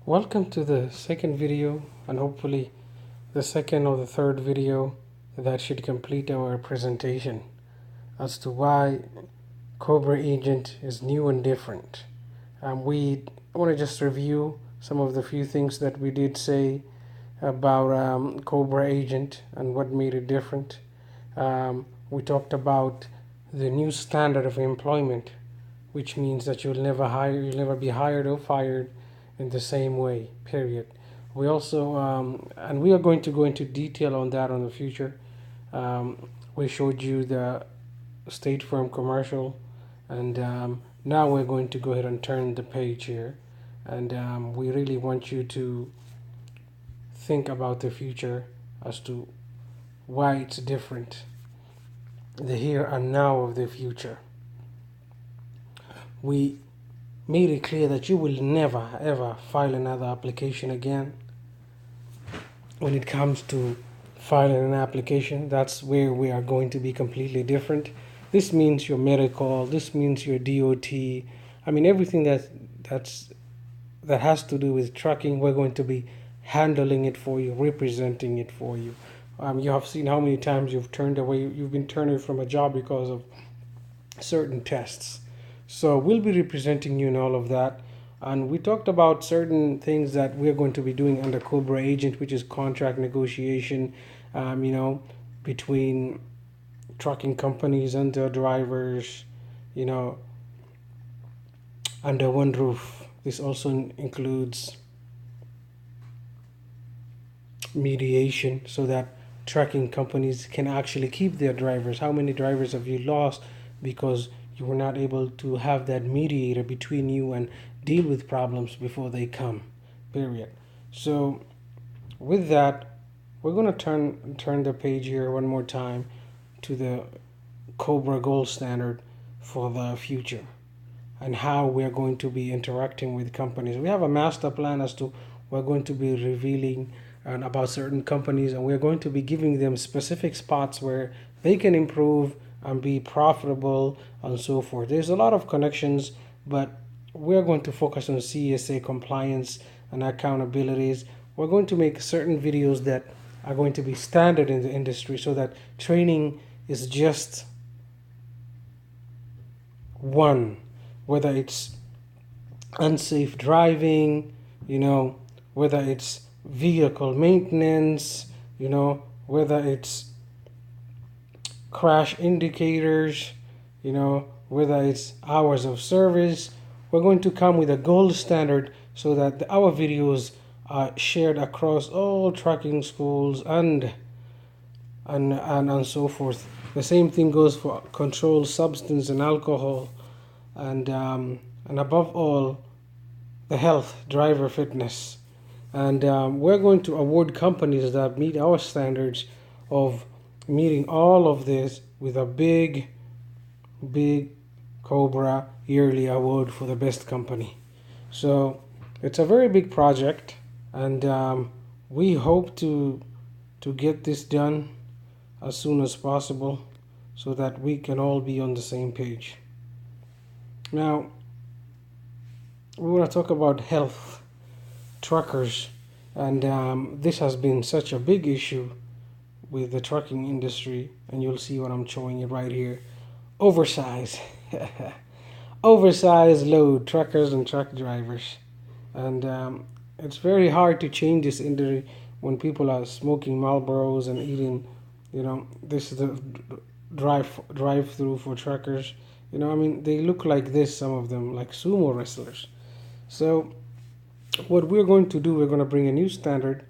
Welcome to the second video, and hopefully the second or the third video that should complete our presentation as to why Cobra Agent is new and different. We want to just review some of the few things that we did say about Cobra Agent and what made it different. We talked about the new standard of employment, which means that you'll never be hired or fired in the same way. Period. We also, and we are going to go into detail on that on the future. We showed you the State Farm commercial, and now we're going to go ahead and turn the page here, and we really want you to think about the future as to why it's different, the here and now of the future. We made it clear that you will never ever file another application again. When it comes to filing an application, that's where we are going to be completely different. This means your medical, this means your DOT. I mean, everything that has to do with trucking, we're going to be handling it for you, representing it for you. You have seen how many times you've been turned from a job because of certain tests. So we'll be representing you in all of that. And we talked about certain things that we're going to be doing under Cobra Agent, which is contract negotiation, between trucking companies and their drivers, you know, under one roof. This also includes mediation so that trucking companies can actually keep their drivers. How many drivers have you lost because you were not able to have that mediator between you and deal with problems before they come? Period. So with that, we're going to turn the page here one more time to the Cobra gold standard for the future and how we're going to be interacting with companies. We have a master plan as to we're going to be revealing about certain companies, and we're going to be giving them specific spots where they can improve and be profitable and so forth. There's a lot of connections, but we're going to focus on CSA compliance and accountabilities. We're going to make certain videos that are going to be standard in the industry so that training is just one, whether it's unsafe driving, whether it's vehicle maintenance, whether it's crash indicators, whether it's hours of service. We're going to come with a gold standard so that our videos are shared across all trucking schools and so forth. The same thing goes for controlled substance and alcohol, and above all, the health, driver fitness. And we're going to award companies that meet our standards of meeting all of this with a big Cobra yearly award for the best company. So it's a very big project, and we hope to get this done as soon as possible so that we can all be on the same page. Now, we want to talk about health, truckers, and this has been such a big issue with the trucking industry, and you'll see what I'm showing you right here. Oversize. Oversized load, truckers and truck drivers. And it's very hard to change this industry when people are smoking Marlboros and eating, this is the drive through for truckers. They look like this, some of them, like sumo wrestlers. So what we're going to do, we're going to bring a new standard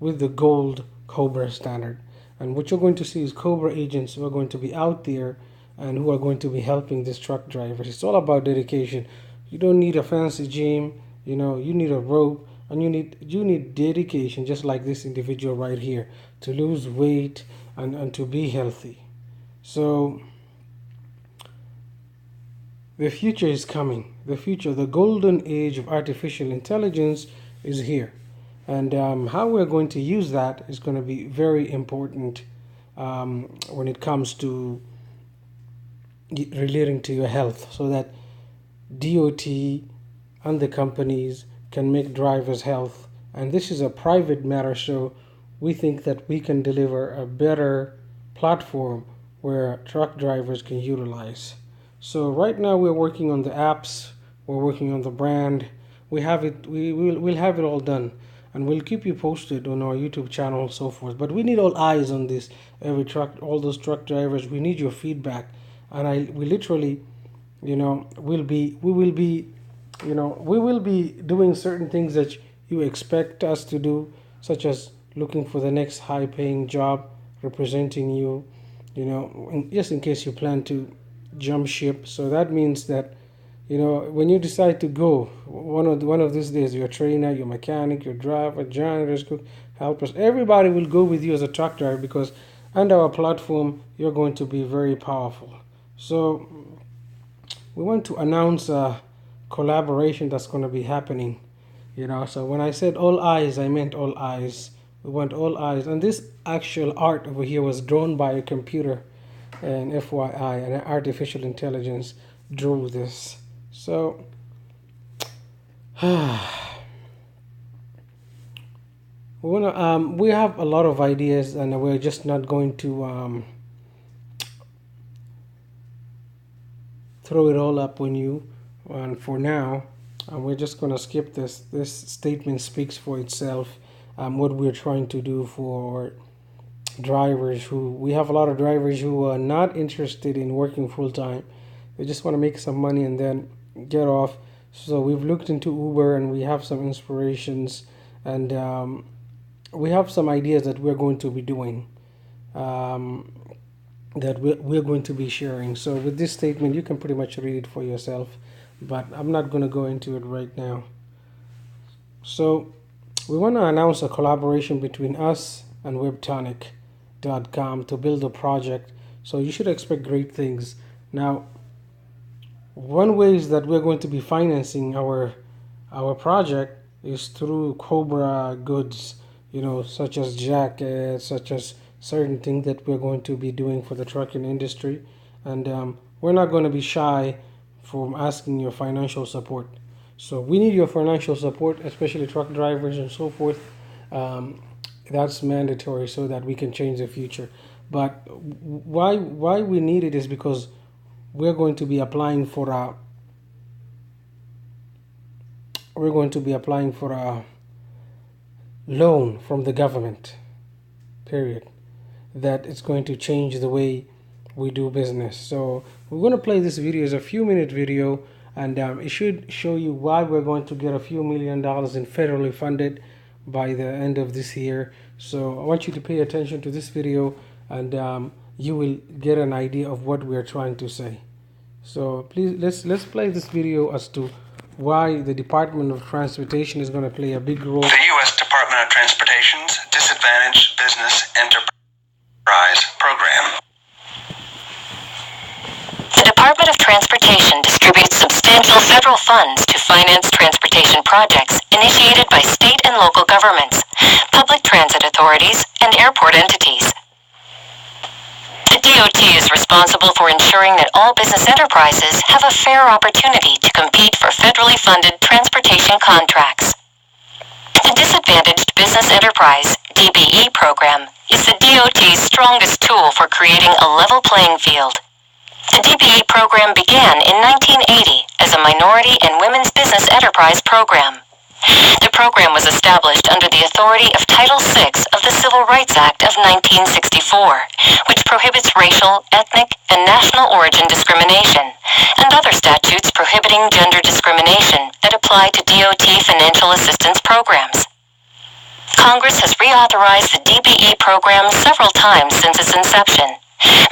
with the gold Cobra standard. And what you're going to see is Cobra agents who are going to be out there and who are going to be helping these truck drivers. It's all about dedication. You don't need a fancy gym, you need a rope, and you need dedication, just like this individual right here, to lose weight and to be healthy. So the future is coming. The golden age of artificial intelligence is here. And how we're going to use that is going to be very important when it comes to relating to your health, so that DOT and the companies can make drivers' health. And this is a private matter, so we think that we can deliver a better platform where truck drivers can utilize. So right now we're working on the apps, we're working on the brand. We have it. We'll have it all done, and we'll keep you posted on our YouTube channel and so forth. But we need all eyes on this. Every truck, all those truck drivers, we need your feedback. And we literally, we will be doing certain things that you expect us to do, such as looking for the next high-paying job, representing you, just in case you plan to jump ship. So that means that, when you decide to go, one of these days, your trainer, your mechanic, your driver, janitors, cook, helpers, everybody will go with you as a truck driver, because under our platform, you're going to be very powerful. So we want to announce a collaboration that's going to be happening. So when I said all eyes, I meant all eyes. We want all eyes. And this actual art over here was drawn by a computer, and FYI, and artificial intelligence drew this. So we have a lot of ideas, and we're just not going to throw it all up on you. And for now, we're just going to skip this. This statement speaks for itself. What we're trying to do for drivers we have a lot of drivers who are not interested in working full time. They just want to make some money and then get off. So we've looked into Uber, and we have some inspirations, and we have some ideas that we're going to be doing, that we're going to be sharing. So with this statement, you can pretty much read it for yourself, but I'm not going to go into it right now. So we want to announce a collaboration between us and Webtonic.com to build a project. So you should expect great things. Now, one way is that we're going to be financing our project is through Cobra goods, such as jackets, such as certain things that we're going to be doing for the trucking industry. And we're not going to be shy from asking your financial support. So we need your financial support, especially truck drivers and so forth. That's mandatory so that we can change the future. But why we need it is because we're going to be applying for a loan from the government, period, that it's going to change the way we do business. So we're going to play this video as a few-minute video, and it should show you why we're going to get a few $1 million in federally funded by the end of this year. So I want you to pay attention to this video, and you will get an idea of what we are trying to say. So please, let's play this video as to why the Department of Transportation is going to play a big role. The U.S. Department of Transportation's Disadvantaged Business Enterprise Program. The Department of Transportation distributes substantial federal funds to finance transportation projects initiated by state and local governments, public transit authorities, and airport entities. The DOT is responsible for ensuring that all business enterprises have a fair opportunity to compete for federally funded transportation contracts. The Disadvantaged Business Enterprise (DBE) program is the DOT's strongest tool for creating a level playing field. The DBE program began in 1980 as a minority and women's business enterprise program. The program was established under the authority of Title VI of the Civil Rights Act of 1964, which prohibits racial, ethnic, and national origin discrimination, and other statutes prohibiting gender discrimination that apply to DOT financial assistance programs. Congress has reauthorized the DBE program several times since its inception.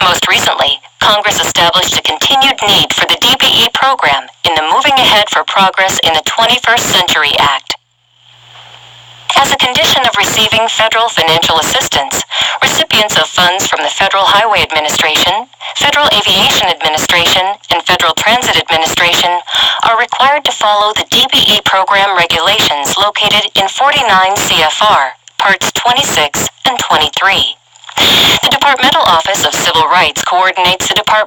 Most recently, Congress established a continued need for the DBE program in the Moving Ahead for Progress in the 21st Century Act. As a condition of receiving federal financial assistance, recipients of funds from the Federal Highway Administration, Federal Aviation Administration, and Federal Transit Administration are required to follow the DBE program regulations located in 49 CFR, Parts 26 and 23. The Departmental Office of Civil Rights coordinates the Department